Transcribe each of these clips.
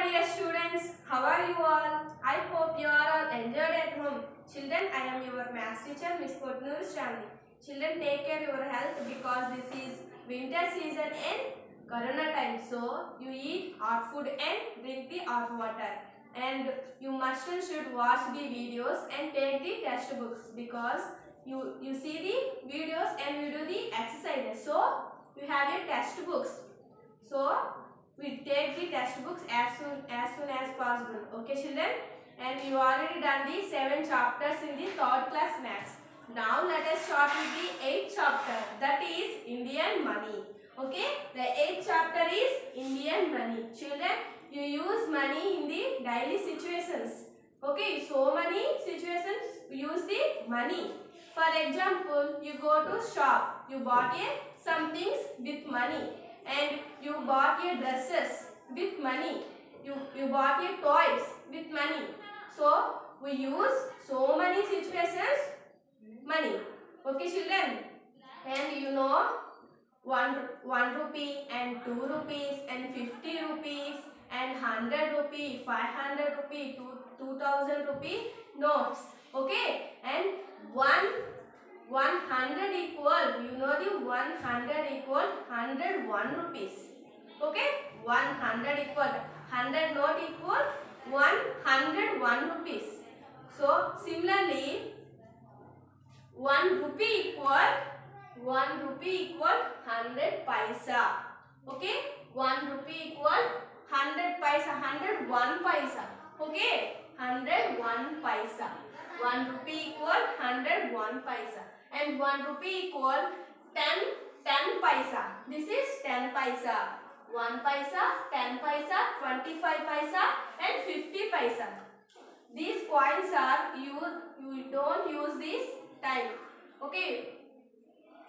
dear students, how are you all? I hope you are all enjoyed at home. Children, I am your maths teacher, Miss Potnur Shamli. Children, take care of your health because this is winter season and corona time. So, you eat hot food and drink the hot water. And you must and should watch the videos and take the textbooks because you see the videos and you do the exercises. So, you have your textbooks. So, we take the textbooks as soon as possible. Okay, children? And you already done the 7 chapters in the 3rd class maths. Now let us start with the 8th chapter. That is Indian money. Okay? The 8th chapter is Indian money. Children, you use money in the daily situations. Okay? So many situations use the money. For example, you go to shop. You bought some things with money. And you bought your dresses with money. You bought your toys with money. So, we use so many situations money. Okay, children? And you know, 1 rupee and 2 rupees and 50 rupees and 100 rupee, 500 rupee, 2000 rupee notes. Okay? And 100 equal, you know the 100 equal 101 rupees. Okay? 100 equal, 100 note equal 101 rupees. So, similarly, 1 rupee equal 100 paisa. Okay? 1 rupee equal 100 paisa, 101 paisa. Okay? 101 paisa. 1 rupee equal 101 paisa. And 1 rupee equal 10 paisa. This is 10 paisa. 1 paisa, 10 paisa, 25 paisa and 50 paisa. These coins are you don't use this time. Okay?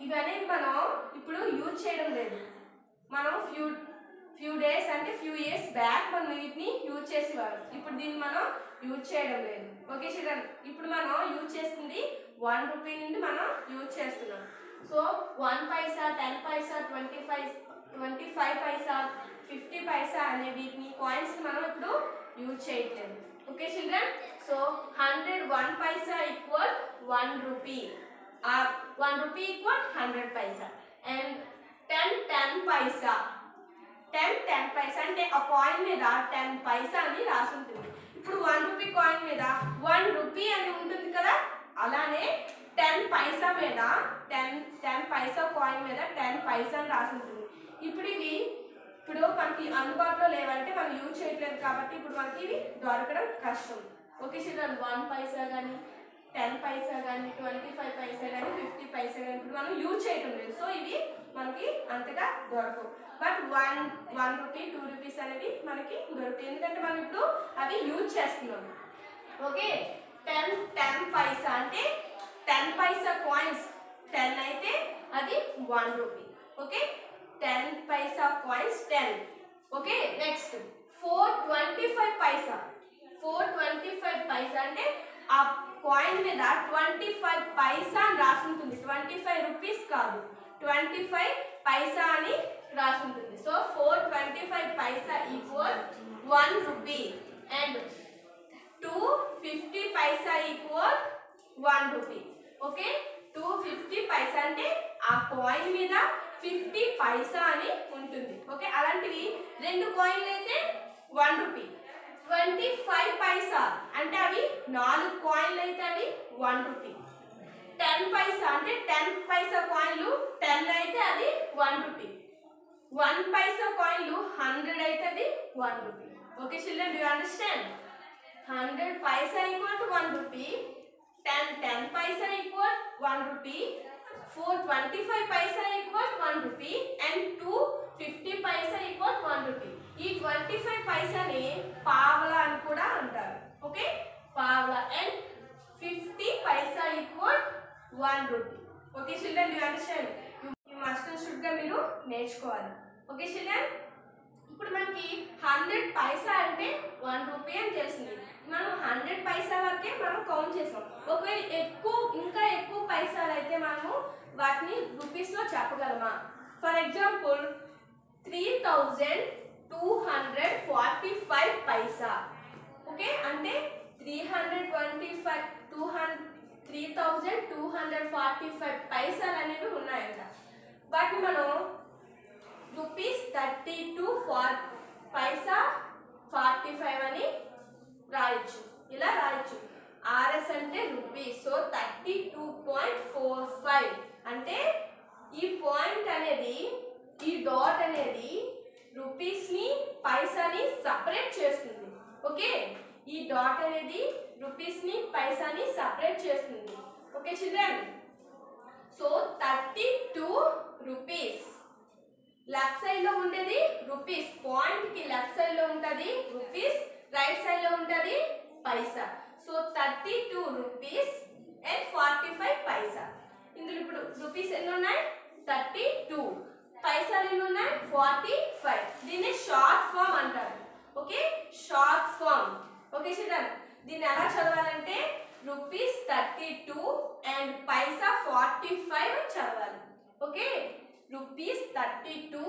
ఇవన్నీ మనం ఇప్పుడు use చేయడం లేదు. మనం few days అంటే few years back మనం వీటిని use చేసేవారు. ఇప్పుడు దీన్ని మనం యూజ్ చేయడం లేదు. ఓకే చిల్డ్రన్, ఇప్పుడు మనం యూజ్ చేస్తుంది 1 రూపీ నుండి మనం యూజ్ చేస్తున్నాం. సో 1 పైసా, 10 పైసా, 25 పైసా, 50 పైసా అనే వీటిని కాయిన్స్ మనం ఇప్పుడు యూజ్ చేయట్లేదు. Okay children, so 101 Paisa equal 1 rupee. 1 rupee equal 100 Paisa. And 10 పైసా, 10 పైసా అంటే ఆ కాయిన్ మీద 10 పైసా అని రాసి ఉంటుంది. ఇప్పుడు 1 రూపీ కాయిన్ మీద 1 రూపీ అని ఉంటుంది కదా, అలానే 10 పైసా మీద 10 పైసా కాయిన్ మీద 10 పైసా అని రాసి ఉంటుంది. ఇప్పుడు మనకి అందుబాటులో లేవంటే మనం యూజ్ చేయట్లేదు కాబట్టి ఇప్పుడు మనకి ఇవి దొరకడం కష్టం. ఓకే చిల్డ్రన్, 1 పైసా కానీ 10 పైసా కానీ 25 పైసా కానీ 50 పైసా కానీ ఇప్పుడు మనం యూజ్ చేయటం లేదు. సో ఇవి మనకి అంతగా దొరకవు. బట్ 1 రూపీ 2 రూపీస్ అనేవి మనకి దొరుకుతాయి, ఎందుకంటే మనం ఇప్పుడు అవి యూజ్ చేస్తున్నాం. ఓకే, 10 పైసా అంటే 10 పైసా కాయిన్స్ 10 అయితే అది 1 రూపీ. ఓకే, 10 పైసా కాయిన్స్ 10. ఓకే, నెక్స్ట్ 425 పైసా. 425 పైసా అంటే ఆ కాయిన్ మీద 25 పైసా అని రాసి ఉంటుంది. 25 రూపీస్ కాదు, 25 పైసా అని రాసి ఉంటుంది. So 425 Paisa equal 1 rupee. And 250 Paisa equal 1 rupee. Okay, 250 పైసా అంటే ఆ కాయిన్ మీద 50 పైసా అని ఉంటుంది. ఓకే, అలాంటివి 2 కాయిన్లు అయితే 1 రూపీ. 25 పైసా అంటే అవి 4 కాయిన్లు అయితే అవి 1 రూపీ. 10 పైసా అంటే 10 పైసా కాయిన్లు 10 అయితే అది 1 రూపీ. 1 పైసా కాయిన్లు 100 అయితే అది 1 rupee. Okay children, do you understand? 100 Paisa equal to 1 rupee, 10 Paisa equal 1 rupee, 425 Paisa equal 1 rupee and 250 Paisa equal 1 rupee. ఈ 25 పైసాని పావలా అని కూడా అంటారు. ఓకే, పావలా. And 50 Paisa equal 1 rupee. Okay children, you understand? ఈ మస్ట్ అండ్ షుడ్ గా మీరు నేర్చుకోవాలి. ఓకే చిల్డ్రన్, ఇప్పుడు మనకి 100 పైసా అంటే 1 రూపీ అని తెలిసింది. మనం 100 పైసా వరకే మనం కౌంట్ చేసాం. ఒకవేళ ఇంకా ఎక్కువ పైసాలు అయితే మనము వాటిని రూపీస్ లో చెప్పగలమా? ఫర్ ఎగ్జాంపుల్ 3245 3245 పైసలు అనేవి ఉన్నాయంట. వాటిని మనం ₹32.45 అని రాయొచ్చు. ఇలా రాయొచ్చు. ఆర్ఎస్ అంటే రూపీస్. సో 32.45 అంటే ఈ పాయింట్ అనేది, ఈ డాట్ అనేది రూపీస్ ని పైసాని సపరేట్ చేస్తుంది. ఓకే, ఈ డాట్ అనేది రూపీస్ ని పైసాని సపరేట్ చేస్తుంది. Okay children, so 32 rupees. Left side లో ఉండేది రూపీస్, పాయింట్ కి లెఫ్ట్ సైడ్ లో ఉంటది రూపీస్, రైట్ సైడ్ లో ఉంటది పైసా. సో 32 రూపీస్ అండ్ 45 పైసా. ఇందులో ఇప్పుడు రూపీస్ ఎన్ని ఉన్నాయి? 32. పైసాలు ఎన్ని ఉన్నాయి? 45. దీన్ని షార్ట్ ఫామ్ అంటారు. Okay, short form. Okay children, దీన్ని ఎలా చదవాలంటే ₹32 అండ్ పైసా 45 అని చదవాలి. Okay, ₹32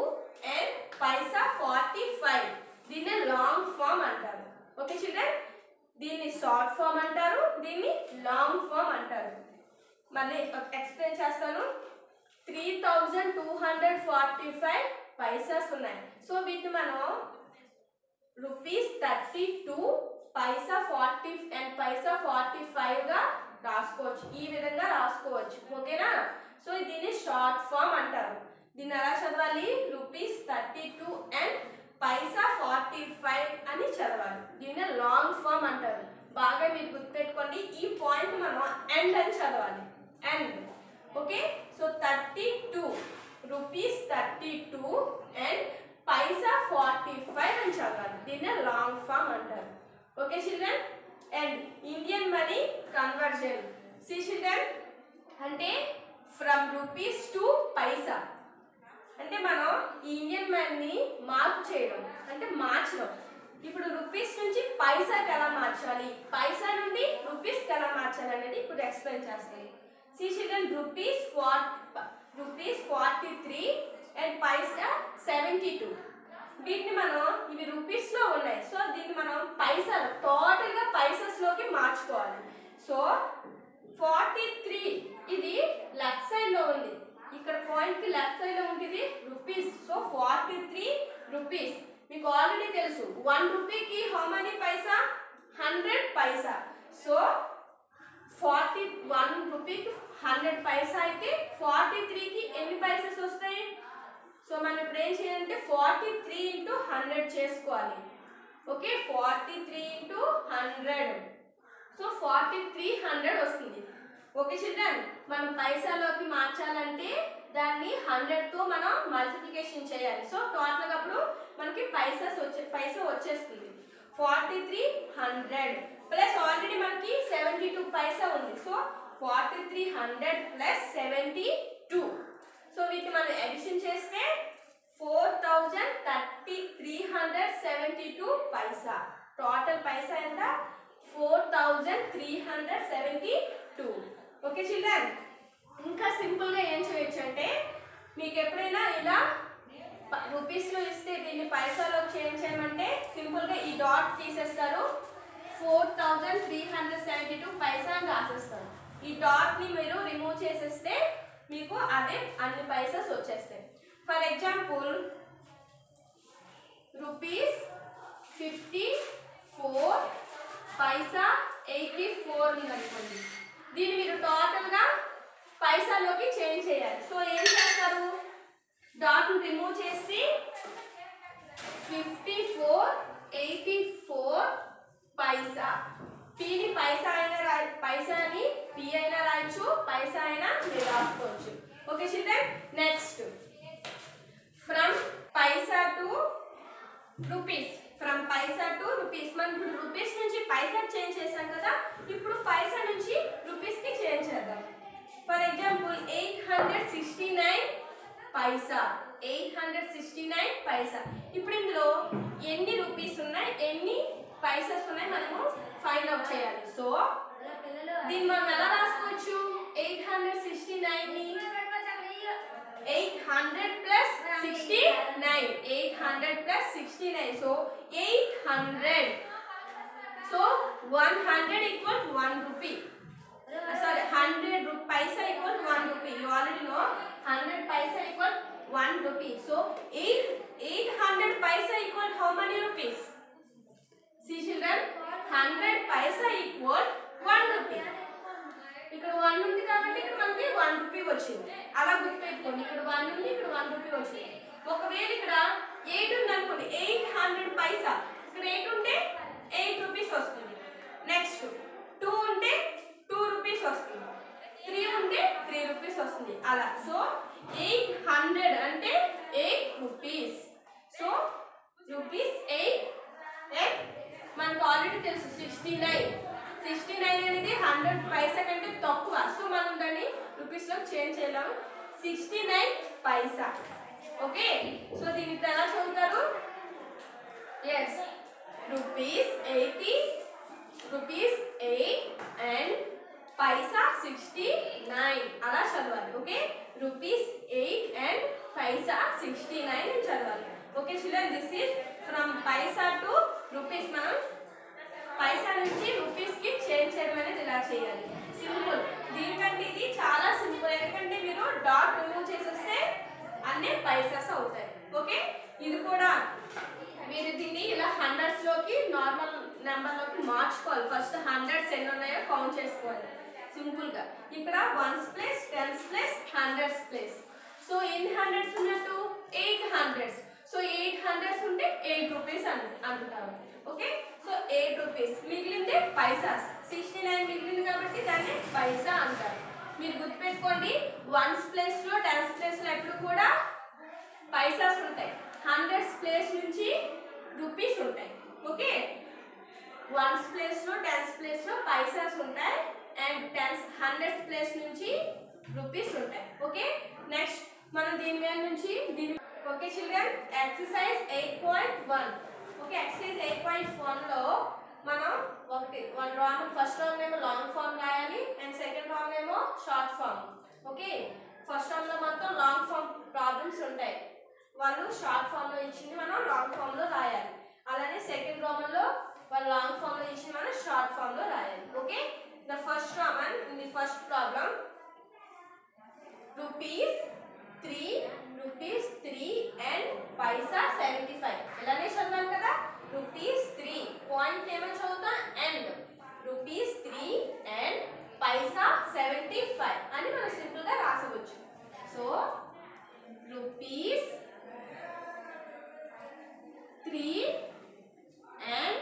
and paisa 45. దీన్ని లాంగ్ ఫామ్ అంటారు. ఓకే చిల్డ్రన్, దీన్ని షార్ట్ ఫామ్ అంటారు, దీన్ని లాంగ్ ఫామ్ అంటారు. మళ్ళీ ఎక్స్ప్లెయిన్ చేస్తాను. 3245 పైసాస్ ఉన్నాయి. సో వీటిని మనం ₹32 పైసా 40 అండ్ పైసా 45 గా రాసుకోవచ్చు. ఈ విధంగా రాసుకోవచ్చు. ఓకేనా, సో దీన్ని షార్ట్ ఫామ్ అంటారు. దీన్ని ఎలా చదవాలి? ₹32 అండ్ పైసా 45 అని చదవాలి. దీన్ని లాంగ్ ఫామ్ అంటారు. బాగా మీరు గుర్తుపెట్టుకోండి. ఈ పాయింట్ మనం ఎండ్ అని చదవాలి. And. Okay, so 32 rupees 32 and paisa 45 అని చదవాలి. దీన్ని లాంగ్ ఫామ్ అంటారు. Okay children, and Indian money conversion. See children, అంటే ఫ్రమ్ రూపీస్ టు పైసా అంటే మనం ఈ ఇండియన్ మనీ మార్పు చేయడం అంటే మార్చడం. ఇప్పుడు రూపీస్ నుంచి పైసాకి ఎలా మార్చాలి, పైసా నుండి రూపీస్కి ఎలా మార్చాలి అనేది ఇప్పుడు ఎక్స్ప్లెయిన్ చేస్తాను. సి చిల్డ్రన్, రూపీస్ 43 అండ్ పైసా 72. వీటిని మనం, ఇవి రూపీస్ లో ఉన్నాయి. సో దీన్ని మనం పైసలు టోటల్ గా పైసస్ లోకి మార్చుకోవాలి. సో 43 ఇది లెఫ్ట్ సైడ్ లో ఉంది. ఇక్కడ పాయింట్ కి లెఫ్ట్ సైడ్ లో ఉంటుంది రూపీస్. So 43 rupees. మీకు ఆల్రెడీ తెలుసు 1 రూపీకి how many paisa? 100 paisa. So 41 రూపీకి 100 పైసా అయితే 43కి ఎన్ని పైసస్ వస్తాయి? సో మనం ఇప్పుడు ఏం చేయాలంటే 43 ఇంటూ 100 చేసుకోవాలి. Okay, 43 into 100. సో 4300 వస్తుంది. ఓకే చిల్డ్రన్, మనం పైసాలోకి మార్చాలంటే దాన్ని 100తో మనం మల్టిప్లికేషన్ చేయాలి. సో టోటల్గా అప్పుడు మనకి పైసా వచ్చేస్తుంది. 4300 ప్లస్ ఆల్రెడీ మనకి 72 పైసా ఉంది. So 4300 plus 72. సో వీటిని మనం ఎడిషన్ చేస్తే 4372 పైసా. టోటల్ పైసా ఎంత? 4372. ఓకే చిల్డ్రన్, ఇంకా సింపుల్ గా ఏం చేయొచ్చు అంటే, మీకు ఎప్పుడైనా ఇలా రూపీస్ లో ఇస్తే దీన్ని పైసాలో చేంజ్ చేయమంటే సింపుల్ గా ఈ డాట్ తీసేస్తారు. 4372 పైసా అని రాసేస్తారు. ఈ డాట్ ని మీరు రిమూవ్ చేసేస్తే మీకు అదే అన్ని పైసాస్ వచ్చేస్తాయి. ఫర్ ఎగ్జాంపుల్ ₹54 పైసా 84 ఉందనుకోండి. దీన్ని మీరు టోటల్ గా పైసాలోకి చేంజ్ చేయాలి. సో ఏం చేస్తారు? డాట్ రిమూవ్ చేసి 5484 పైసా. పీని పైసా అయినా పైసాని పి అయినా రాయొచ్చు, పైసా అయినా మీరు రాసుకోవచ్చు. Okay children, next from Paisa to rupees. From Paisa to rupees. మనం ఇప్పుడు రూపీస్ నుంచి పైసా చేంజ్ చేసాం కదా, ఇప్పుడు పైసా నుంచి రూపీస్ కి చేంజ్ చేద్దాం. ఫర్ ఎగ్జాంపుల్ 869 పైసా. 869 పైసా. ఇప్పుడు ఇందులో ఎన్ని రూపీస్ ఉన్నాయి, ఎన్ని పైసాస్ ఉన్నాయి మనము ఫైండ్ అవుట్ చేయాలి. సో దీన్ని మనం ఎలా రాసుకోవచ్చు? 869 ని 800 plus 69. 800 plus 69. So 800. So 100 equal 1 rupee. sorry, 100 paisa equal 1 rupee. You already know 100 paisa equal 1 rupee. So 800 paisa equal how many rupees? See children, 100 paisa equal 1 rupee. ఇక్కడ 1 ఉంది కాబట్టి ఇక్కడ మనకి 1 రూపీ వచ్చింది. అలా గుర్తుపెట్టుకోండి, ఇక్కడ 1 ఉంది, ఇక్కడ 1 రూపీ వచ్చింది. ఒకవేళ ఇక్కడ 8 ఉంది అనుకోండి, 800 పైసా, ఇక్కడ 8 ఉంటే 8 రూపీస్ వస్తుంది. నెక్స్ట్ 2 ఉంటే 2 రూపీస్ వస్తుంది. 3 ఉంటే 3 రూపీస్ వస్తుంది. అలా సో 800 అంటే 8 రూపీస్. సో రూపీస్ 8 మనకు ఆల్రెడీ తెలుసు 69 అనేది 100 పైసా కంటే తక్కువ. సో మనం దాన్ని రూపీస్ లో చేంజ్ చేయలేము. 69 పైసా. ఓకే, సో దీన్ని ఎలా చదువుతారు? ఎస్, రూపీస్ 80, రూపీస్ 8 అండ్ పైసా 69 అలా చదవాలి. ఓకే, రూపీస్ 8 అండ్ పైసా 69 అని చదవాలి. Okay children, this is from Paisa to rupees. మనం పైసా నుంచి రూపీస్ కి చేంజ్ చేయడం అనేది ఇలా చేయాలి. సింపుల్. దీనికంటే ఇది చాలా సింపుల్, ఎందుకంటే మీరు డాట్ రిమూవ్ చేసేస్తే అన్ని పైసాస్ అవుతాయి. ఓకే, ఇది కూడా మీరు దీన్ని ఇలా హండ్రెడ్స్ లోకి నార్మల్ నెంబర్ లోకి మార్చుకోవాలి. ఫస్ట్ హండ్రెడ్స్ ఎన్ని ఉన్నాయో కౌంట్ చేసుకోవాలి సింపుల్ గా. ఇక్కడ ones place, tens place, hundreds place. So ఎన్ని హండ్రెడ్స్ ఉన్నట్టు? 8 హండ్రెడ్స్. సో 8 హండ్రెడ్స్ ఉంటే 8 రూపీస్ అంటారు. Okay, so 8 rupees. మిగిలింది పైసాస్. 69 మిగిలింది కాబట్టి దాన్ని పైసా అంటారు. మీరు గుర్తుపెట్టుకోండి, వన్స్ ప్లేస్ లో, టెన్స్ ప్లేస్ లో ఎప్పుడు కూడా పైసాస్ ఉంటాయి. హండ్రెడ్స్ ప్లేస్ నుంచి రూపీస్ ఉంటాయి. ఓకే, వన్స్ ప్లేస్ లో, టెన్స్ ప్లేస్ లో పైసాస్ ఉంటాయి అండ్ హండ్రెడ్స్ ప్లేస్ నుంచి రూపీస్ ఉంటాయి. ఓకే, నెక్స్ట్ మనం దీని మీద నుంచి దీని. Okay children, exercise 8.1. Okay, exercise 8.1 లో మనం ఫస్ట్ రామ్ ఏమో లాంగ్ ఫామ్ రాయాలి అండ్ సెకండ్ రామ్ ఏమో షార్ట్ ఫామ్. ఓకే, ఫస్ట్ రామ్ లో మొత్తం లాంగ్ ఫామ్ ప్రాబ్లమ్స్ ఉంటాయి. వాళ్ళు షార్ట్ ఫామ్ లో ఇచ్చింది మనం లాంగ్ ఫామ్ లో రాయాలి. అలానే సెకండ్ రామ్ లో వాళ్ళు లాంగ్ ఫామ్ లో ఇచ్చింది మనం షార్ట్ ఫామ్ లో రాయాలి. ఓకే, ద ఫస్ట్ రామన్ in the first problem, rupees 3 and paisa 75. ఇలానే చదవాలి కదా, రూపీస్ 3 పాయింట్ ఏమని చదువుతా అండ్ రూపీస్ 3 అండ్ పైసా 75 అని మనం సింపుల్ గా రాసవచ్చు. So rupees 3 and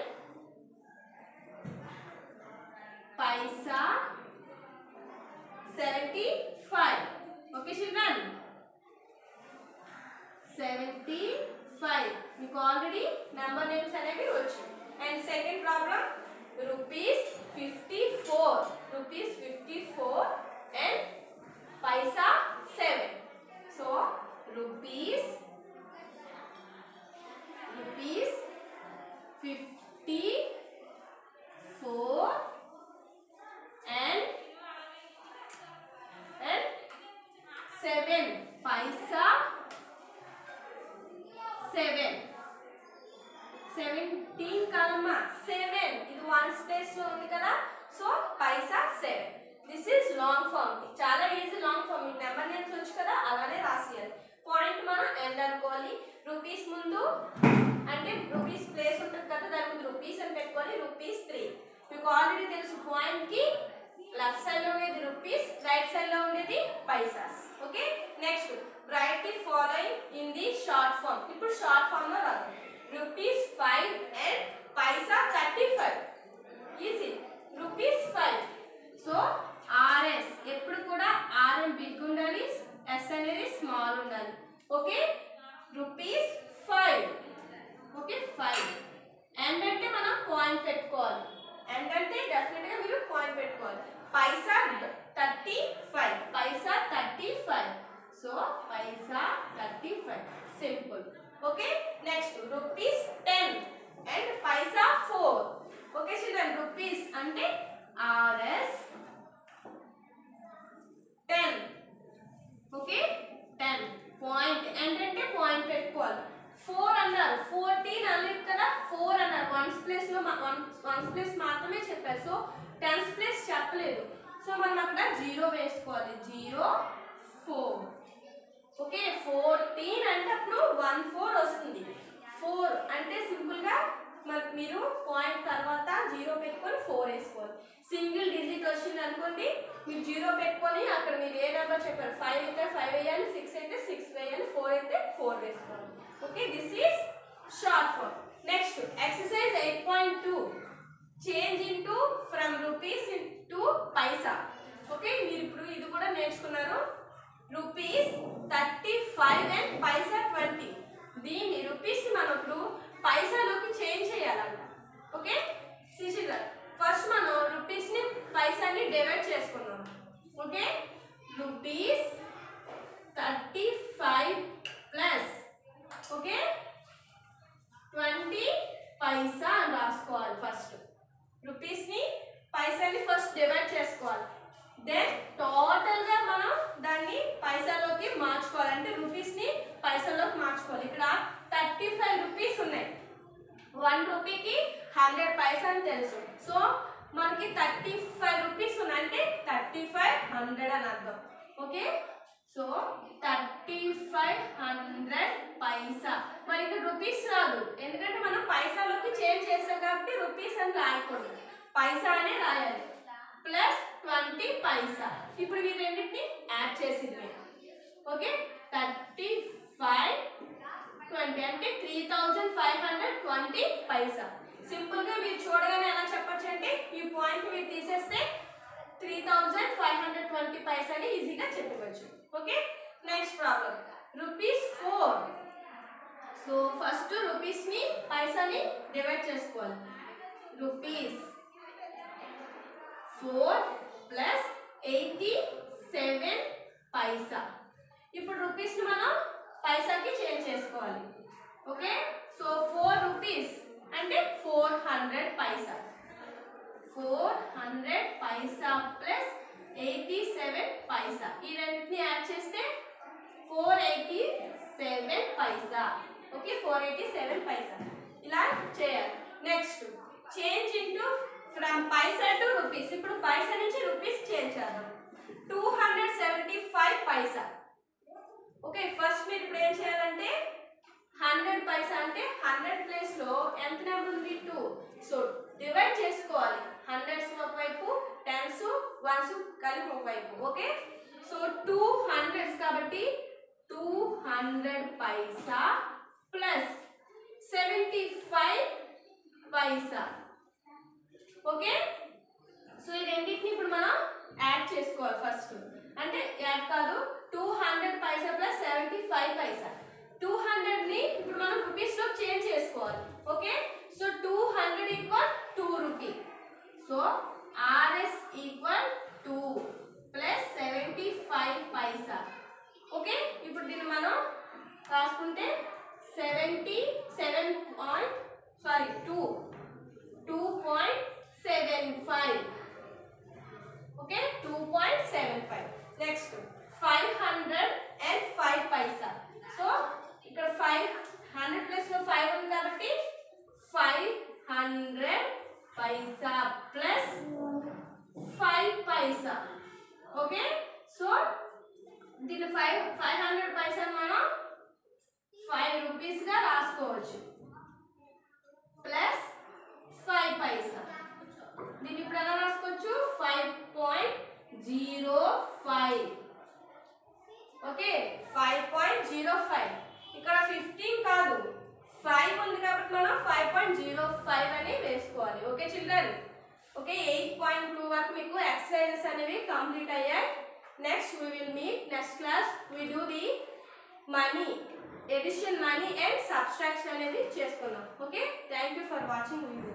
paisa 75. Okay children, 75 మీకు ఆల్రెడీ నెంబర్ నేమ్స్ అనేవి వచ్చాయి. And second problem, rupees 54 and paisa 7. So rupees 54 and 7 paisa 7. 17 కాదమ్మా, 7. ఇది వన్ స్పేస్ లో ఉంది కదా, so paisa 7. This is long form. చాలా ఈజీ లాంగ్ ఫామ్. మీకు నెంబర్ నేమ్స్ వచ్చు కదా, అలానే రాసియాలి. పాయింట్ మనం ఎండ్ అనుకోవాలి. రూపీస్ ముందు అంటే రూపీస్ ప్లేస్ ఉంటుంది కదా, దాని ముందు రూపీస్ అని పెట్టుకోవాలి. రూపీస్ 3 మీకు ఆల్రెడీ తెలుసు. పాయింట్ కి లెఫ్ట్ సైడ్ లో ఉండేది రూపీస్, రైట్ సైడ్ లో ఉండేది paisas. Okay, next write the following in the short form. ఇప్పుడు షార్ట్ ఫామ్ లో రాదు. Rupees 5 and paisa 35. Easy, rupees 5. So RS ఎప్పుడు కూడా ఆర్ఎం బిగ్ ఉండాలి, ఎస్ అనేది స్మాల్ ఉండాలి. Okay, rupees 5. ఓకే 5. అండ్ అంటే మనం పాయింట్ పెట్టుకోవాలి. అండ్ అంటే డెఫినెట్ గా మీరు పాయింట్ పెట్టుకోవాలి. పైసా 35, పైసా 35. So Paisa 35 simple. Okay, next rupees 10 and Paisa 4. Okay children, rupees అంటే ఆర్ఎస్ 10. ఓకే 10 పాయింట్ అండ్ అంటే పాయింట్ పెట్టుకోవాలి. 4 అన్నారు, 14 అనలేదు కదా, 4 అన్నారు. వన్స్ ప్లేస్ లో వన్స్ ప్లేస్ మాత్రమే చెప్పారు. సో టెన్స్ ప్లేస్ చెప్పలేదు. సో సో మనం అక్కడ 0 వేసుకోవాలి. 0 4. ఓకే 14 అంటే అప్పుడు 1 4 వస్తుంది. 4 అంటే సింపుల్గా మీరు పాయింట్ తర్వాత 0 పెట్టుకొని 4 వేసుకోవాలి. సింగిల్ డిజిట్ వచ్చింది అనుకోండి, మీరు 0 పెట్టుకొని అక్కడ మీరు ఏ నెంబర్ చెప్పారు, 5 అయితే 5 వేయాలి, 6 అయితే 6 వేయాలి, 4 అయితే 4 వేసుకోవాలి. Okay this is short form. Next exercise 8.2 change into from rupees into paisa. Okay మీరు ఇప్పుడు ఇది కూడా నేర్చుకున్నారు. Rupees 35 and paisa 20. దీన్ని రూపీస్ మనం ఇప్పుడు పైసాలోకి చేంజ్ చేయాలంట. ఓకే ఫస్ట్ మనం రూపీస్ ని పైసాని డివైడ్ చేసుకున్నాం. Okay rupees 35 plus okay 20 paisa అని రాసుకోవాలి. ఫస్ట్ రూపీస్ ని పైసాని ఫస్ట్ డివైడ్ చేసుకోవాలి. దెన్ టోటల్ గా మనం దాన్ని పైసాలోకి మార్చుకోవాలి. అంటే రూపీస్ ని పైసాలోకి మార్చుకోవాలి. ఇక్కడ 35 రూపీస్ ఉన్నాయి. 1 రూపీకి 100 పైసా అని తెలుసు. సో మనకి 35 రూపీస్ ఉన్నాయి అంటే 35 100 అని అర్థం. ఓకే సో 35 100 పైసా. మరి ఇక్కడ రూపీస్ రాదు, ఎందుకంటే మనం పైసాలోకి చేంజ్ చేస్తాం కాబట్టి రూపీస్ అని రాయకూడదు, పైసా అనే రాయాలి. ప్లస్ 20 పైసా. ఇప్పుడు ఈ రెండింటిని యాడ్ చేసింది. ఓకే 35 20 అంటే 3520 పైసా. సింపుల్ గా మీరు చూడగానే ఎలా చెప్పొచ్చు అంటే ఈ పాయింట్ మీరు తీసేస్తే 3520 పైసాని ఈజీగా చెప్పవచ్చు. Okay next problem rupees 4. So first rupees ని పైసాని డివైడ్ చేసుకోవాలి. రూపీస్ 4 ప్లస్ 87 పైసా. ఇప్పుడు రూపీస్ ని మనం పైసాకి చేంజ్ చేసుకోవాలి. ఓకే సో 4 రూపీస్ అంటే 400 పైసా. 400 పైసా ప్లస్ 87 పైసా. ఈ రెండింటిని యాడ్ చేస్తే 487 పైసా. ఓకే 487 పైసా ఇలా చేయాలి. Next change into from Paisa to rupees. ఇప్పుడు పైసా నుంచి రూపీస్ చేంజ్ చేద్దాం. 275 పైసా. ఓకే ఫస్ట్ మీరు ఇప్పుడు ఏం చేయాలంటే 100 పైసా అంటే 100 ప్లేస్ లో ఎంత నెంబర్ ఉంది 2. సో డివైడ్ చేసుకోవాలి. 100s ఒకవైపు 10s 1s కలిపి ఒకవైపు. ఓకే సో 200s కాబట్టి 200 పైసా ప్లస్ 75 పైసా. ఓకే సో ఈ రెండింటిని ఇప్పుడు మనం యాడ్ చేసుకోవాలి. ఫస్ట్ అంటే యాడ్ కాదు 200 పైసా ప్లస్ 75 పైసా. 200 ని ఇప్పుడు మనం రూపీస్ లో చేంజ్ చేసుకోవాలి. Okay so 200 equal 2 rupee. So RS equal 2 plus 75 పైసా. ఓకే ఇప్పుడు దీన్ని మనం రాసుకుంటే 2.75. ఓకే 2.75. నెక్స్ట్ 505 పైసా. సో ఇక్కడ 500 ప్లస్ లో 5 ఉంది కాబట్టి 500 పైసా ప్లస్ 5 పైసా. ఓకే సో దీన్ని 500 పైసా మనం 5 రూపీస్ గా రాసుకోవచ్చు ప్లస్ 5 పైసా. దీన్ని ఇప్పుడు ఎలా రాసుకోవచ్చు 5.05. ఓకే 5.05. ఇక్కడ 15 కాదు 5 ఉంది కాబట్టి మనం 5.05 అని వేసుకోవాలి. Okay children. ఓకే 8.2 వరకు మీకు ఎక్సర్సైజెస్ అనేవి కంప్లీట్ అయ్యాయి. Next we will meet next class. We do the money addition, money and subtraction అనేది చేసుకుందాం. Okay thank you for watching video.